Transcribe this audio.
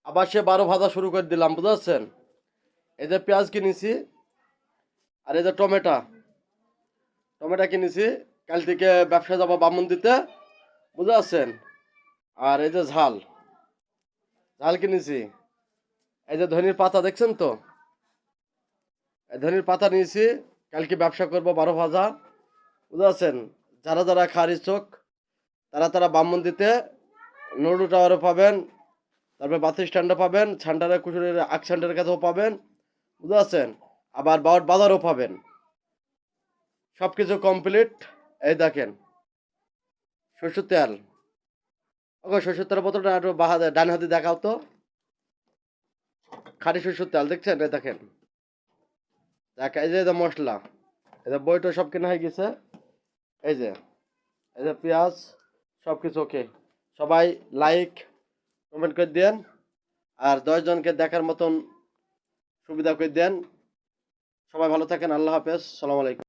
আবার সে 12 ভাজা শুরু করে দিলাম, বুঝতে পারছেন? এই যে পেঁয়াজ কিনেছি, আর এই যে টমেটো কিনেছি। কাল থেকে ব্যবসা যাবো বামুন দিতে, বুঝতে পারছেন? আর এই যে ঝাল ঝাল কিনেছি। এই যে ধনির পাতা দেখছেন তো, এই ধনির পাতা নিয়েছি। কালকে ব্যবসা করবো 12 ভাজা, বুঝতে পারছেন? যারা যারা খাওয়ার ইচ্ছুক তারা তারা বামুন দিতে নরু টাওয়ারও পাবেন, তারপরে বাস স্ট্যান্ডও পাবেন, ছান্ডারের কুচুরের আগ ছান্ডারের কাছেও পাবেন, বুঝতে পারছেন? আবার বাউট বাজারও পাবেন। সব কিছু কমপ্লিট। এই দেখেন সরষের তেল। ওকে, সরষের তেলের বোতলটা একটু ডান হাতে দেখাও তো। খাঁটি সরষের তেল দেখছেন? এই দেখেন, এই যে মশলা, এই যে বইটা সব কেনা হয়ে গেছে। এই যে এই যে পেঁয়াজ, সব কিছু ওকে। সবাই লাইক কমেন্ট করে দেন, আর 10 জনকে দেখার মতন সুবিধা করে দেন। সবাই ভালো থাকেন। আল্লাহ হাফেজ, সালাম আলাইকুম।